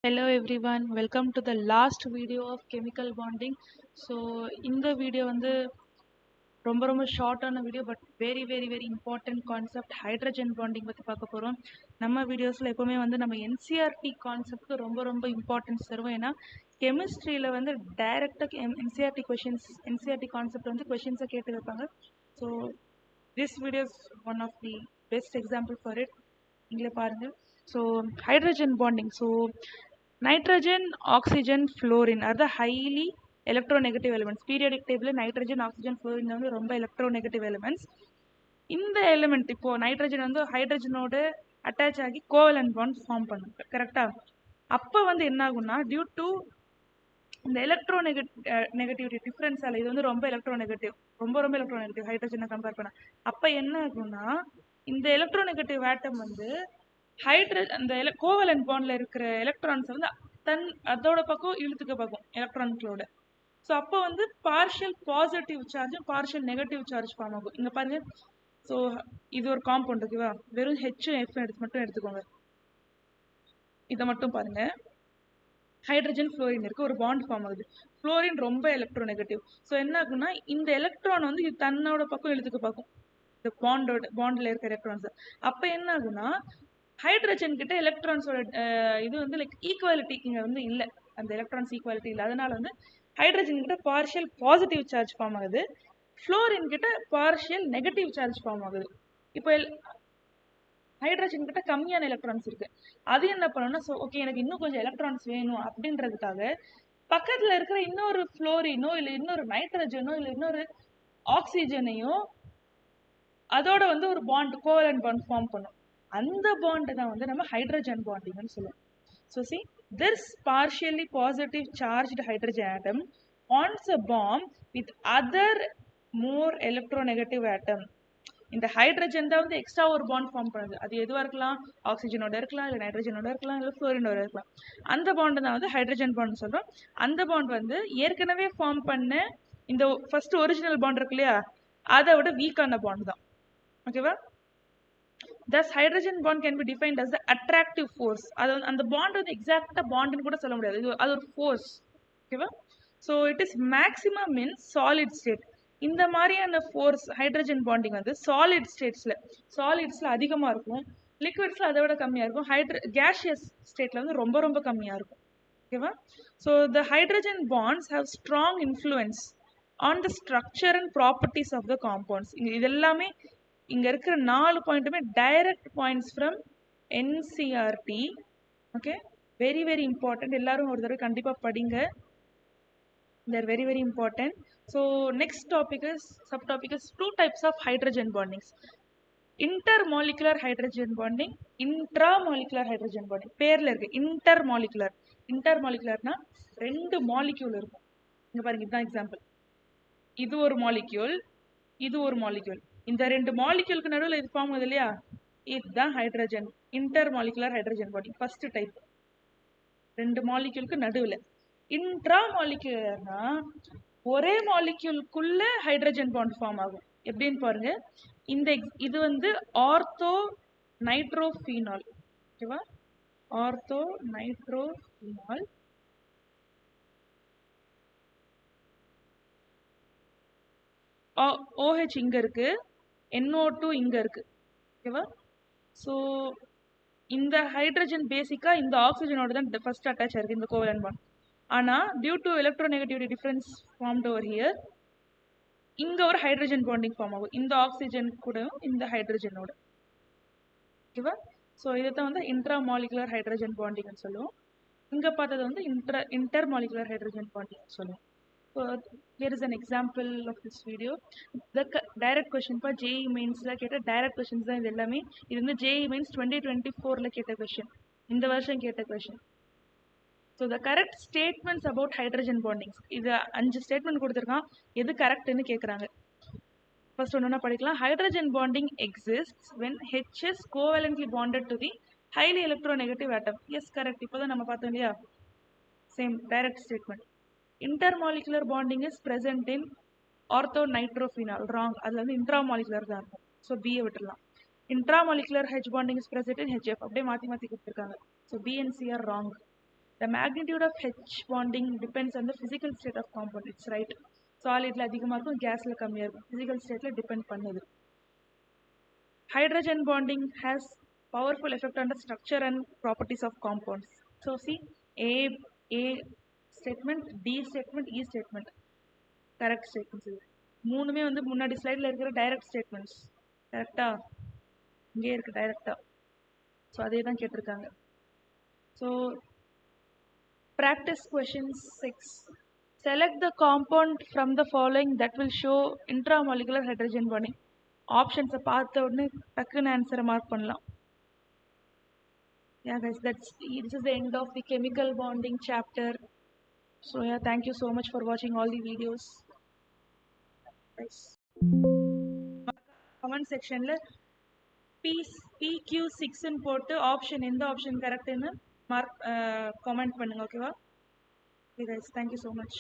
Hello everyone, welcome to the last video of chemical bonding. So இந்த video வந்து ரொம்ப ஷார்ட்டான video but very important concept hydrogen bonding பற்றி பார்க்க போகிறோம். நம்ம வீடியோஸில் எப்போவுமே வந்து நம்ம என்சிஆர்டி கான்செப்ட்க்கு ரொம்ப இம்பார்ட்டன்ஸ் தருவோம். ஏன்னா கெமிஸ்ட்ரியில் வந்து டைரெக்டாக என்சிஆர்டி கான்செப்ட் வந்து கொஷின்ஸை கேட்டு வைப்பாங்க. So this video is one of the best example for it. நீங்களே பாருங்கள். So hydrogen bonding, so nitrogen, oxygen, fluorine are the highly electronegative elements. Periodic table nitrogen, oxygen, fluorine வந்து ரொம்ப electronegative elements. இந்த element இப்போ nitrogen வந்து ஹைட்ரஜனோட attach ஆகி covalent bond form பண்ணும், கரெக்டா? அப்போ வந்து என்ன ஆகும்னா டியூ டு இந்த நெகட்டிவிட்டி டிஃப்ரென்ஸால இது வந்து ரொம்ப எலக்ட்ரோநெகட்டிவ் ஹைட்ரஜனை கம்பேர் பண்ண. அப்போ என்ன ஆகும்னா இந்த எலக்ட்ரோநெகட்டிவ் ஆட்டம் வந்து அந்த கோவலன்ட் பாண்ட்ல இருக்கிற எலக்ட்ரான்ஸ் வந்து அதோட பக்கம் இழுத்துக்க பார்க்கும் எலக்ட்ரான்களோட. ஸோ அப்போ வந்து பார்ஷியல் பாசிட்டிவ் சார்ஜும் பார்ஷியல் நெகட்டிவ் சார்ஜ் ஃபார்ம் ஆகும். இங்கே பாருங்க. ஸோ இது ஒரு காம்பவுண்ட், ஓகேவா? வெறும் ஹெச்சும் எஃப் மட்டும் எடுத்துக்கோங்க. இதை மட்டும் பாருங்க. ஹைட்ரஜன் ஃப்ளோரின் இருக்கு, ஒரு பாண்ட் ஃபார்ம் ஆகுது. ஃப்ளோரின் ரொம்ப எலக்ட்ரோநெகட்டிவ். ஸோ என்ன ஆகும்னா இந்த எலக்ட்ரான் வந்து இது தன்னோட பக்கம் இழுத்துக்க பார்க்கும், இந்த பாண்ட்ல இருக்கிற எலக்ட்ரான்ஸ். அப்போ என்ன ஆகும்னா ஹைட்ரஜன் கிட்ட எலக்ட்ரான்ஸோட இது வந்து லைக் ஈக்குவாலிட்டி இங்கே வந்து இல்லை, அந்த எலக்ட்ரான்ஸ் ஈக்குவாலிட்டி இல்லை. அதனால வந்து ஹைட்ரஜன் கிட்ட பார்ஷியல் பாசிட்டிவ் சார்ஜ் ஃபார்ம் ஆகுது, ஃப்ளோரின் கிட்ட பார்ஷியல் நெகட்டிவ் சார்ஜ் ஃபார்ம் ஆகுது. இப்போ ஹைட்ரஜன் கிட்ட கம்மியான எலக்ட்ரான்ஸ் இருக்கு. அது என்ன பண்ணணும்னா, ஸோ ஓகே எனக்கு இன்னும் கொஞ்சம் எலக்ட்ரான்ஸ் வேணும் அப்படின்றதுக்காக பக்கத்தில் இருக்கிற இன்னொரு ஃப்ளோரினோ இல்லை இன்னொரு நைட்ரஜனோ இல்லை இன்னொரு ஆக்சிஜனையும் அதோட வந்து ஒரு பாண்ட் கோவலன்ட் பாண்ட் ஃபார்ம் பண்ணும். அந்த பாண்ட் தான் வந்து நம்ம ஹைட்ரஜன் பாண்டிங்னு சொல்லுவோம். So see, this partially positive charged hydrogen atom bonds a bomb with other more electronegative atom. இந்த ஹைட்ரஜன் தான் வந்து எக்ஸ்ட்ரா ஒரு பாண்ட் ஃபார்ம் பண்ணுது. அது எதுவாக இருக்கலாம், ஆக்சிஜனோட இருக்கலாம், இல்லை நைட்ரஜனோட இருக்கலாம், இல்லை ஃப்ளோரினோட இருக்கலாம். அந்த பாண்டு தான் வந்து ஹைட்ரஜன் பாண்ட் சொல்கிறோம். அந்த பாண்ட் வந்து ஏற்கனவே ஃபார்ம் பண்ண இந்த ஃபர்ஸ்ட் ஒரிஜினல் பாண்ட் இருக்கு இல்லையா, அதை விட வீக்கான பாண்ட் தான், ஓகேவா? Thus, hydrogen bond can be defined as the attractive force. அந்த பாண்ட் வந்து எக்ஸாக்டா பாண்ட்னு கூட சொல்ல முடியாது, அது ஒரு ஃபோர்ஸ், ஓகேவா? So it is maximum in solid state. இந்த மாதிரியான ஃபோர்ஸ் ஹைட்ரஜன் பாண்டிங் வந்து சாலிட்ஸ்ல அதிகமாக இருக்கும், லிக்விட்ஸ்ல அதை விட கம்மியாக இருக்கும், கேஷியஸ் ஸ்டேட்ல வந்து ரொம்ப கம்மியாக இருக்கும், ஓகேவா? So the hydrogen bonds have strong influence on the structure and properties of the compounds. இது எல்லாமே இங்க இருக்கிற 4 பாயிண்ட்டுமே direct points from NCERT. Okay, very important. எல்லாரும் ஒரு தடவை கண்டிப்பா படிங்க. They're very important. So next sub topic is 2 types of hydrogen bondings. Intermolecular hydrogen bonding, intramolecular hydrogen bonding. பேர்ல இருக்கு இன்டர்மாலிகுலர்னா 2 மாலிக்யூல் இருக்கும். இங்க பாருங்க, இதுதான் எக்ஸாம்பிள். இது ஒரு மாலிக்யூல், இது ஒரு மாலிக்யூல். இந்த 2 மாலிக்யூலுக்கு நடுவில் இது ஃபார்ம் ஆகுது இல்லையா, இதுதான் hydrogen intermolecular hydrogen bonding. First type 2 மாலிக்யூலுக்கு நடுவில். இன்ட்ரா மாலிகுலர்னா ஒரே மாலிக்யூலுக்குள்ள ஹைட்ரஜன் பாண்ட் ஃபார்ம் ஆகும். எப்படின்னு பாருங்க. இது வந்து ஆர்த்தோ நைட்ரோஃபீனால், ஓகேவா? ஆர்த்தோ நைட்ரோஃபீனால். OH இங்க இருக்கு, NO2 இங்க இருக்கு, ஓகேவா? ஸோ இந்த ஹைட்ரஜன் பேசிக்கா இந்த ஆக்சிஜனோட தான் ஃபர்ஸ்ட் அட்டாச் ஆயிருக்கு, இந்த கோவலன்ட் பாண்ட். ஆனா due to electronegativity difference formed over here, இங்க ஒரு ஹைட்ரஜன் பாண்டிங் ஃபார்ம் ஆகும் இந்த ஆக்சிஜன் கூட இந்த ஹைட்ரஜனோட, ஓகேவா? ஸோ இதைத்தான் வந்து இன்ட்ராமாலிகுலர் ஹைட்ரஜன் பாண்டிங்னு சொல்லுவோம். இங்க பார்த்தது வந்து இன்டர்மாலிகுலர் ஹைட்ரஜன் பாண்டிங் சொல்லுவோம். So here is an example of this video. The direct question for JEE Mains la ketta direct questions da idu ellame. Idu வந்து JEE Mains 2024 la ketta question, இந்த வருஷம் கேட்ட question. So the correct statements about hydrogen bondings, இது 5 statement கொடுத்திருக்கான், எது கரெக்ட்னு கேக்குறாங்க. First ஒண்ணா படிக்கலாம். Hydrogen bonding exists when H is covalently bonded to the highly electronegative atom. Yes, correct. இப்போதான் நம்ம பார்த்தோம் இல்லையா, same direct statement. Intermolecular bonding is present in orthonitrophenol. Wrong. அதுல வந்து intramolecular தான் இருக்கும். So B விட்டுறலாம். Intramolecular H bonding is present in HF. அப்படியே மாத்தி கொடுத்திருக்காங்க. So B and C are wrong. The magnitude of H bonding depends on the physical state of compound. It's right. Solid la அதிகமா இருக்கும், gasல கம்மியா இருக்கும். Physical state la depend பண்ணுது. Hydrogen bonding has powerful effect on the structure and properties of compounds. So see, A statement, D statement, E statement. Correct statements. மூணுமே வந்து முன்னாடி ஸ்லைடில் இருக்கிற டைரக்ட் ஸ்டேட்மெண்ட்ஸ். கரெக்டா? இங்கே இருக்கு டைரக்டா. ஸோ அதே தான் கேட்டிருக்காங்க. So practice question 6. Select the compound from the following that will show intramolecular hydrogen bonding. Options பார்த்த உடனே டக்குன்னு ஆன்சரை மார்க் பண்ணலாம். Yeah guys, this is the end of the chemical bonding chapter. So yeah, thank you so much for watching all the videos. Guys, comment section la PQ6 ன்னு போட்டு option எந்த option கரெக்ட்னு mark comment பண்ணுங்க. ஓகேவா? Okay guys, thank you so much.